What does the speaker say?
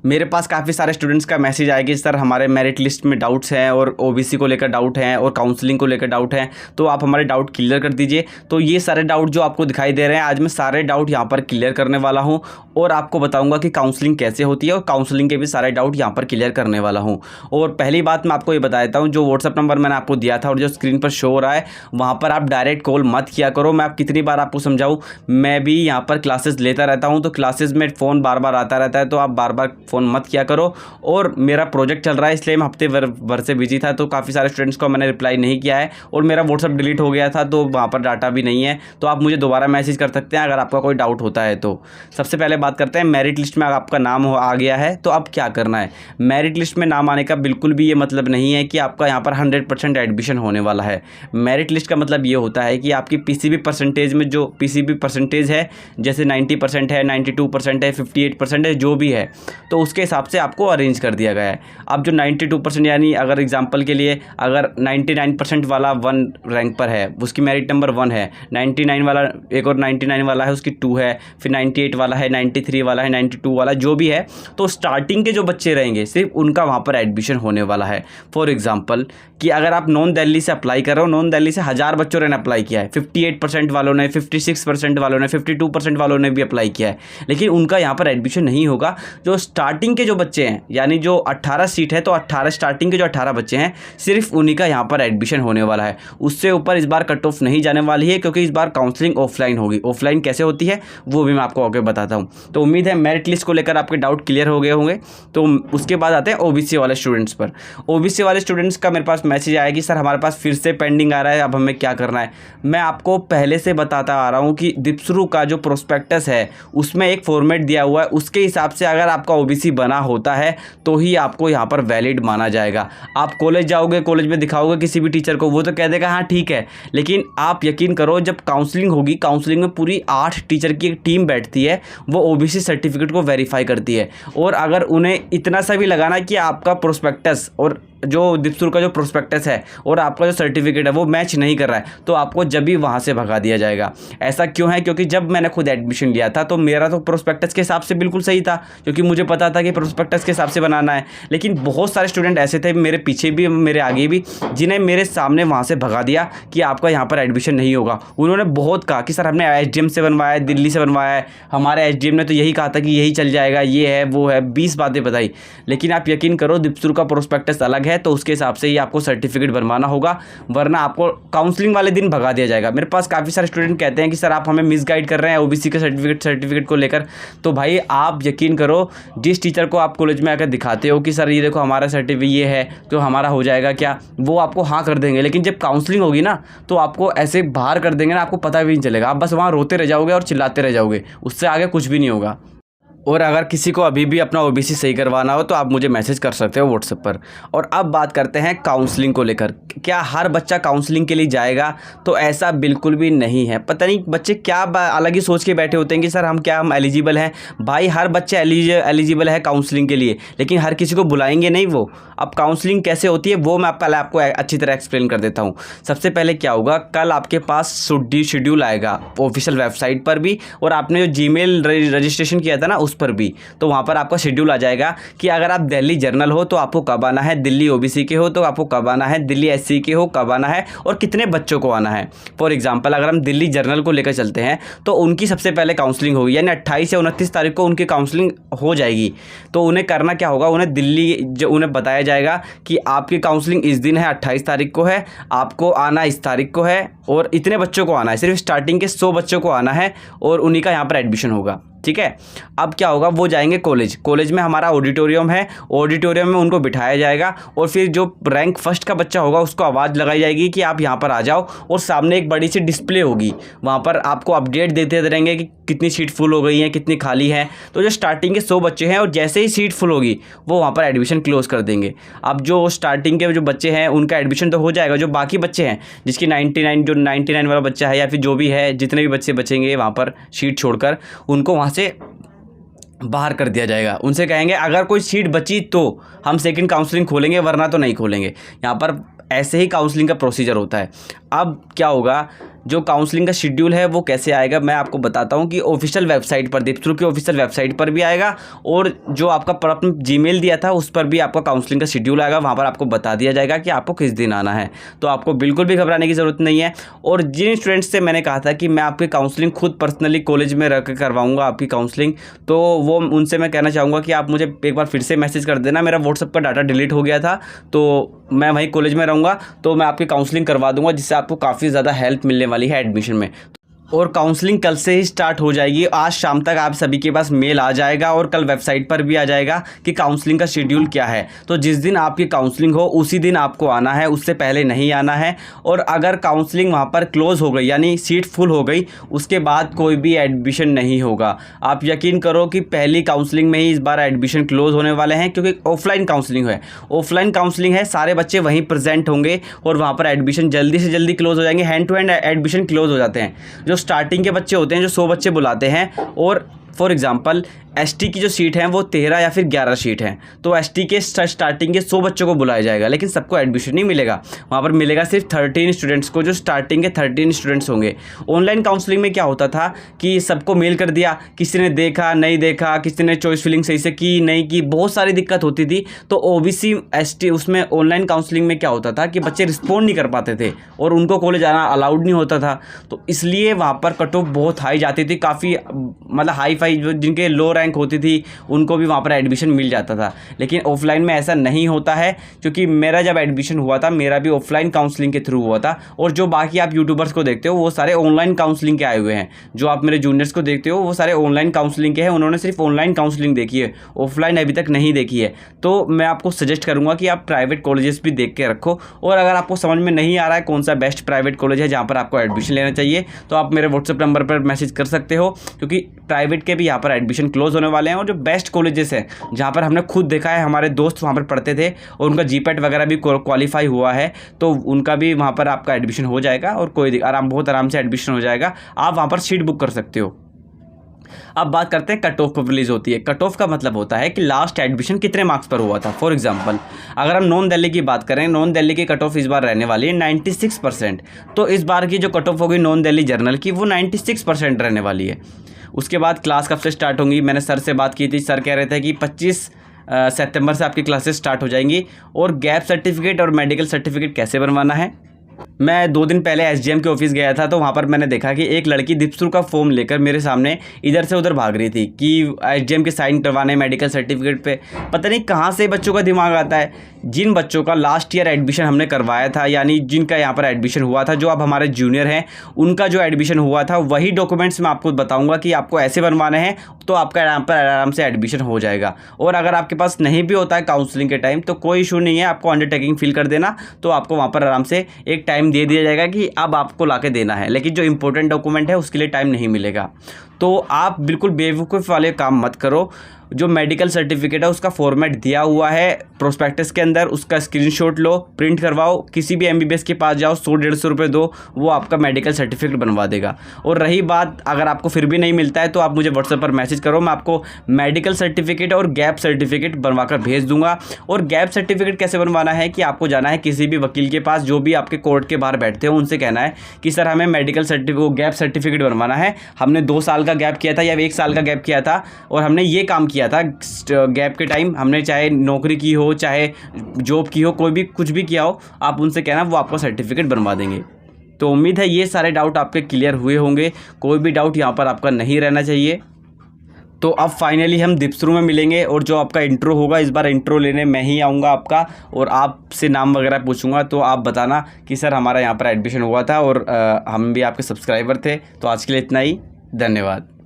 मेरे पास काफ़ी सारे स्टूडेंट्स का मैसेज आया कि सर हमारे मेरिट लिस्ट में डाउट्स हैं और ओबीसी को लेकर डाउट हैं और काउंसलिंग को लेकर डाउट हैं, तो आप हमारे डाउट क्लियर कर दीजिए। तो ये सारे डाउट जो आपको दिखाई दे रहे हैं, आज मैं सारे डाउट यहाँ पर क्लियर करने वाला हूँ और आपको बताऊँगा कि काउंसलिंग कैसे होती है और काउंसलिंग के भी सारे डाउट यहाँ पर क्लियर करने वाला हूँ। और पहली बात मैं आपको ये बता देता हूँ, जो व्हाट्सअप नंबर मैंने आपको दिया था और जो स्क्रीन पर शो हो रहा है, वहाँ पर आप डायरेक्ट कॉल मत किया करो। मैं आप कितनी बार आपको समझाऊँ, मैं भी यहाँ पर क्लासेस लेता रहता हूँ, तो क्लासेस में फ़ोन बार बार आता रहता है, तो आप बार बार फ़ोन मत किया करो। और मेरा प्रोजेक्ट चल रहा है, इसलिए मैं हफ्ते भर से बिजी था, तो काफ़ी सारे स्टूडेंट्स को मैंने रिप्लाई नहीं किया है और मेरा व्हाट्सअप डिलीट हो गया था, तो वहाँ पर डाटा भी नहीं है। तो आप मुझे दोबारा मैसेज कर सकते हैं अगर आपका कोई डाउट होता है तो। सबसे पहले बात करते हैं, मेरिट लिस्ट में आपका नाम आ गया है तो अब क्या करना है। मेरिट लिस्ट में नाम आने का बिल्कुल भी ये मतलब नहीं है कि आपका यहाँ पर 100% एडमिशन होने वाला है। मेरिट लिस्ट का मतलब ये होता है कि आपकी पीसीबी परसेंटेज में जो पीसीबी परसेंटेज है, जैसे 90% है, 92% है, 58% है, जो भी है, तो उसके हिसाब से आपको अरेंज कर दिया गया है। अब जो 92% यानी अगर एग्जांपल के लिए अगर 99% वाला 1 रैंक पर है, उसकी मेरिट नंबर 1 है, 99 वाला एक और 99 वाला है उसकी 2 है, फिर 98 वाला है, 93 वाला है, 92 वाला जो भी है, तो स्टार्टिंग के जो बच्चे रहेंगे सिर्फ उनका वहाँ पर एडमिशन होने वाला है। फॉर एग्जाम्पल कि अगर आप नॉन दिल्ली से अप्लाई कर रहे हो, नॉन दिल्ली से 1000 बच्चों ने अप्लाई किया है, 58% वालों ने, 56% वालों ने, 52% वालों ने भी अप्लाई किया है, लेकिन उनका यहाँ पर एडमिशन नहीं होगा। जो स्टार्टिंग के जो बच्चे हैं, यानी जो 18 सीट है, तो 18 स्टार्टिंग के जो 18 बच्चे हैं, सिर्फ उन्हीं का यहाँ पर एडमिशन होने वाला है। उससे ऊपर इस बार कट ऑफ नहीं जाने वाली है, क्योंकि इस बार काउंसलिंग ऑफलाइन होगी। ऑफलाइन कैसे होती है वो भी मैं आपको आगे बताता हूँ। तो उम्मीद है मेरिट लिस्ट को लेकर आपके डाउट क्लियर हो गए होंगे। तो उसके बाद आते हैं ओबीसी वाले स्टूडेंट्स पर। ओबीसी वाले स्टूडेंट्स का मेरे पास मैसेज आया कि सर हमारे पास फिर से पेंडिंग आ रहा है, अब हमें क्या करना है। मैं आपको पहले से बताता आ रहा हूँ कि दीपसरू का जो प्रोस्पेक्टस है उसमें एक फॉर्मेट दिया हुआ है, उसके हिसाब से अगर आपका ओबीसी बना होता है तो ही आपको यहाँ पर वैलिड माना जाएगा। आप कॉलेज जाओगे, कॉलेज में दिखाओगे किसी भी टीचर को, वो तो कह देगा हाँ ठीक है, लेकिन आप यकीन करो जब काउंसलिंग होगी, काउंसलिंग में पूरी 8 टीचर की एक टीम बैठती है, वो ओबीसी सर्टिफिकेट को वेरीफाई करती है। और अगर उन्हें इतना सा भी लगाना कि आपका प्रोस्पेक्टस और जो दीपसरू का जो प्रोस्पेक्टस है और आपका जो सर्टिफिकेट है वो मैच नहीं कर रहा है, तो आपको जब भी वहाँ से भगा दिया जाएगा। ऐसा क्यों है? क्योंकि जब मैंने खुद एडमिशन लिया था तो मेरा तो प्रोस्पेक्टस के हिसाब से बिल्कुल सही था, क्योंकि मुझे पता था कि प्रोस्पेक्टस के हिसाब से बनाना है। लेकिन बहुत सारे स्टूडेंट ऐसे थे, मेरे पीछे भी मेरे आगे भी, जिन्हें मेरे सामने वहाँ से भगा दिया कि आपका यहाँ पर एडमिशन नहीं होगा। उन्होंने बहुत कहा कि सर हमने एसडीएम से बनवाया है, दिल्ली से बनवाया है, हमारे एसडीएम ने तो यही कहा था कि यही चल जाएगा, ये है वो है, 20 बातें बताई। लेकिन आप यकीन करो दीपसरू का प्रोस्पेक्टस अलग है, तो उसके हिसाब से ही आपको सर्टिफिकेट बनवाना होगा, वरना आपको काउंसलिंग वाले दिन भगा दिया जाएगा। मेरे पास काफ़ी सारे स्टूडेंट कहते हैं कि सर आप हमें मिसगाइड कर रहे हैं ओबीसी के सर्टिफिकेट को लेकर। तो भाई आप यकीन करो, जिस टीचर को आप कॉलेज में आकर दिखाते हो कि सर ये देखो हमारा सर्टिफिकेट ये है तो हमारा हो जाएगा क्या, वो आपको हाँ कर देंगे, लेकिन जब काउंसलिंग होगी ना तो आपको ऐसे बाहर कर देंगे ना, आपको पता भी नहीं चलेगा। आप बस वहाँ रोते रह जाओगे और चिल्लाते रह जाओगे, उससे आगे कुछ भी नहीं होगा। और अगर किसी को अभी भी अपना ओबीसी सही करवाना हो तो आप मुझे मैसेज कर सकते हो व्हाट्सएप पर। और अब बात करते हैं काउंसलिंग को लेकर। क्या हर बच्चा काउंसलिंग के लिए जाएगा? तो ऐसा बिल्कुल भी नहीं है। पता नहीं बच्चे क्या अलग ही सोच के बैठे होते हैं कि सर हम एलिजिबल हैं। भाई हर बच्चा एलिजिबल है काउंसलिंग के लिए, लेकिन हर किसी को बुलाएंगे नहीं वो। अब काउंसलिंग कैसे होती है वो मैं पहले आपको अच्छी तरह एक्सप्लेन कर देता हूँ। सबसे पहले क्या होगा, कल आपके पास शेड्यूल आएगा ऑफिशियल वेबसाइट पर भी, और आपने जो जीमेल रजिस्ट्रेशन किया था ना उस पर भी, तो वहाँ पर आपका शेड्यूल आ जाएगा कि अगर आप दिल्ली जर्नल हो तो आपको कब आना है, दिल्ली ओबीसी के हो तो आपको कब आना है, दिल्ली एससी के हो कब आना है, और कितने बच्चों को आना है। फॉर एग्जांपल अगर हम दिल्ली जर्नल को लेकर चलते हैं तो उनकी सबसे पहले काउंसलिंग होगी, यानी 28 या 29 तारीख को उनकी काउंसलिंग हो जाएगी। तो उन्हें करना क्या होगा, उन्हें दिल्ली जो उन्हें बताया जाएगा कि आपकी काउंसलिंग इस दिन है, 28 तारीख को है, आपको आना इस तारीख को है और इतने बच्चों को आना है, सिर्फ स्टार्टिंग के 100 बच्चों को आना है और उन्हीं का यहाँ पर एडमिशन होगा। ठीक है। अब क्या होगा, वो जाएंगे कॉलेज में हमारा ऑडिटोरियम है, ऑडिटोरियम में उनको बिठाया जाएगा और फिर जो रैंक फर्स्ट का बच्चा होगा उसको आवाज़ लगाई जाएगी कि आप यहाँ पर आ जाओ, और सामने एक बड़ी सी डिस्प्ले होगी, वहाँ पर आपको अपडेट देते रहेंगे कि कितनी सीट फुल हो गई हैं, कितनी खाली हैं। तो जो स्टार्टिंग के 100 बच्चे हैं और जैसे ही सीट फुल होगी वो वहाँ पर एडमिशन क्लोज कर देंगे। अब जो स्टार्टिंग के जो बच्चे हैं उनका एडमिशन तो हो जाएगा, जो बाकी बच्चे हैं जिसकी 99 वाला बच्चा है या फिर जो भी है, जितने भी बच्चे बचेंगे वहाँ पर सीट छोड़कर, उनको वहाँ से बाहर कर दिया जाएगा। उनसे कहेंगे अगर कोई सीट बची तो हम सेकंड काउंसलिंग खोलेंगे, वरना तो नहीं खोलेंगे। यहाँ पर ऐसे ही काउंसलिंग का प्रोसीजर होता है। अब क्या होगा, जो काउंसलिंग का शेड्यूल है वो कैसे आएगा मैं आपको बताता हूँ कि ऑफिशियल वेबसाइट पर, दीपस्रू की ऑफिशियल वेबसाइट पर भी आएगा और जो आपका आपने जीमेल दिया था उस पर भी आपका काउंसलिंग का शेड्यूल आएगा। वहाँ पर आपको बता दिया जाएगा कि आपको किस दिन आना है, तो आपको बिल्कुल भी घबराने की ज़रूरत नहीं है। और जिन स्टूडेंट्स से मैंने कहा था कि मैं आपकी काउंसलिंग खुद पर्सनली कॉलेज में रख कर करवाऊँगा आपकी काउंसलिंग, तो वो उनसे मैं कहना चाहूँगा कि आप मुझे एक बार फिर से मैसेज कर देना। मेरा व्हाट्सएप का डाटा डिलीट हो गया था, तो मैं वहीं कॉलेज में रहूँगा, तो मैं आपकी काउंसलिंग करवा दूँगा, जिससे आपको काफ़ी ज़्यादा हेल्प मिलने वाली है एडमिशन में। और काउंसलिंग कल से ही स्टार्ट हो जाएगी। आज शाम तक आप सभी के पास मेल आ जाएगा और कल वेबसाइट पर भी आ जाएगा कि काउंसलिंग का शेड्यूल क्या है। तो जिस दिन आपकी काउंसलिंग हो उसी दिन आपको आना है, उससे पहले नहीं आना है। और अगर काउंसलिंग वहाँ पर क्लोज़ हो गई, यानी सीट फुल हो गई, उसके बाद कोई भी एडमिशन नहीं होगा। आप यकीन करो कि पहली काउंसलिंग में ही इस बार एडमिशन क्लोज़ होने वाले हैं, क्योंकि ऑफलाइन काउंसलिंग है। ऑफलाइन काउंसलिंग है, सारे बच्चे वहीं प्रेजेंट होंगे और वहाँ पर एडमिशन जल्दी से जल्दी क्लोज़ हो जाएंगे। Hand to hand admission close हो जाते हैं। जो स्टार्टिंग के बच्चे होते हैं, जो 100 बच्चे बुलाते हैं, और फॉर एग्जांपल एसटी की जो सीट है वो 13 या फिर 11 सीट हैं, तो एसटी के स्टार्टिंग के 100 बच्चों को बुलाया जाएगा, लेकिन सबको एडमिशन नहीं मिलेगा। वहाँ पर मिलेगा सिर्फ 13 स्टूडेंट्स को, जो स्टार्टिंग के 13 स्टूडेंट्स होंगे। ऑनलाइन काउंसलिंग में क्या होता था कि सबको मेल कर दिया, किसी ने देखा नहीं देखा, किसी ने चॉइस फिलिंग सही से की नहीं की, बहुत सारी दिक्कत होती थी। तो ओबीसी एसटी उसमें ऑनलाइन काउंसलिंग में क्या होता था कि बच्चे रिस्पॉन्ड नहीं कर पाते थे और उनको कॉलेज आना अलाउड नहीं होता था, तो इसलिए वहाँ पर कट ऑफ बहुत हाई जाती थी। काफ़ी मतलब हाई फाई जो जिनके लो रैंक होती थी उनको भी वहाँ पर एडमिशन मिल जाता था। लेकिन ऑफलाइन में ऐसा नहीं होता है, क्योंकि मेरा जब एडमिशन हुआ था मेरा भी ऑफलाइन काउंसलिंग के थ्रू हुआ था। और जो बाकी आप यूट्यूबर्स को देखते हो वो सारे ऑनलाइन काउंसलिंग के आए हुए हैं। जो आप मेरे जूनियर्स को देखते हो वो सारे ऑनलाइन काउंसलिंग के हैं, उन्होंने सिर्फ ऑनलाइन काउंसलिंग देखी है, ऑफलाइन अभी तक नहीं देखी है। तो मैं आपको सजेस्ट करूँगा कि आप प्राइवेट कॉलेजेस भी देख के रखो, और अगर आपको समझ में नहीं आ रहा है कौन सा बेस्ट प्राइवेट कॉलेज है जहाँ पर आपको एडमिशन लेना चाहिए, तो आप मेरे व्हाट्सएप नंबर पर मैसेज कर सकते हो, क्योंकि प्राइवेट के भी यहाँ पर एडमिशन क्लोज होने वाले हैं। और जो बेस्ट कॉलेजेस हैं जहाँ पर हमने खुद देखा है, हमारे दोस्त वहाँ पर पढ़ते थे और उनका जीपैट वगैरह भी क्वालिफाई हुआ है, तो उनका भी वहाँ पर आपका एडमिशन हो जाएगा और बहुत आराम से एडमिशन हो जाएगा। आप वहाँ पर सीट बुक कर सकते हो। अब बात करते हैं कट ऑफ कब रिलीज होती है। कट ऑफ का मतलब होता है कि लास्ट एडमिशन कितने मार्क्स पर हुआ था। फॉर एग्जांपल अगर हम नॉन दिल्ली की बात करें, नॉन दिल्ली की कट ऑफ इस बार रहने वाली है 96%। तो इस बार की जो कट ऑफ होगी नॉन दिल्ली जर्नल की, वो 96% रहने वाली है। उसके बाद क्लास कब से स्टार्ट होंगी, मैंने सर से बात की थी, सर कह रहे थे कि 25 सितंबर से आपकी क्लासेस स्टार्ट हो जाएंगी। और गैप सर्टिफिकेट और मेडिकल सर्टिफिकेट कैसे बनवाना है, मैं 2 दिन पहले एसडीएम के ऑफिस गया था, तो वहाँ पर मैंने देखा कि एक लड़की दीपस्रू का फॉर्म लेकर मेरे सामने इधर से उधर भाग रही थी कि एसडीएम के साइन करवाने मेडिकल सर्टिफिकेट पे। पता नहीं कहाँ से बच्चों का दिमाग आता है। जिन बच्चों का लास्ट ईयर एडमिशन हमने करवाया था, यानी जिनका यहाँ पर एडमिशन हुआ था, जो अब हमारे जूनियर हैं, उनका जो एडमिशन हुआ था वही डॉक्यूमेंट्स मैं आपको बताऊँगा कि आपको ऐसे बनवाने हैं, तो आपका यहाँ पर आराम से एडमिशन हो जाएगा। और अगर आपके पास नहीं भी होता है काउंसलिंग के टाइम, तो कोई इशू नहीं है, आपको अंडरटेकिंग फिल कर देना, तो आपको वहाँ पर आराम से एक टाइम दे दिया जाएगा कि अब आपको लाके देना है। लेकिन जो इंपॉर्टेंट डॉक्यूमेंट है उसके लिए टाइम नहीं मिलेगा। तो आप बिल्कुल बेवकूफ़ वाले काम मत करो। जो मेडिकल सर्टिफिकेट है उसका फॉर्मेट दिया हुआ है प्रोस्पेक्टस के अंदर, उसका स्क्रीनशॉट लो, प्रिंट करवाओ, किसी भी एमबीबीएस के पास जाओ, 100-150 रुपये दो, वो आपका मेडिकल सर्टिफिकेट बनवा देगा। और रही बात अगर आपको फिर भी नहीं मिलता है, तो आप मुझे व्हाट्सएप पर मैसेज करो, मैं आपको मेडिकल सर्टिफिकेट और गैप सर्टिफिकेट बनवा कर भेज दूंगा। और गैप सर्टिफिकेट कैसे बनवाना है कि आपको जाना है किसी भी वकील के पास, जो भी आपके कोर्ट के बाहर बैठते हो, उनसे कहना है कि सर हमें मेडिकल सर्टिफिकेट गैप सर्टिफिकेट बनवाना है, हमने 2 साल का गैप किया था या 1 साल का गैप किया था और हमने ये काम किया था गैप के टाइम, हमने चाहे नौकरी की हो चाहे जॉब की हो, कोई भी कुछ भी किया हो, आप उनसे कहना, वो आपको सर्टिफिकेट बनवा देंगे। तो उम्मीद है ये सारे डाउट आपके क्लियर हुए होंगे, कोई भी डाउट यहाँ पर आपका नहीं रहना चाहिए। तो अब फाइनली हम दीपस्रू में मिलेंगे और जो आपका इंट्रो होगा, इस बार इंट्रो लेने मैं ही आऊँगा आपका, और आपसे नाम वगैरह पूछूंगा, तो आप बताना कि सर हमारा यहाँ पर एडमिशन हुआ था और हम भी आपके सब्सक्राइबर थे। तो आज के लिए इतना ही, धन्यवाद।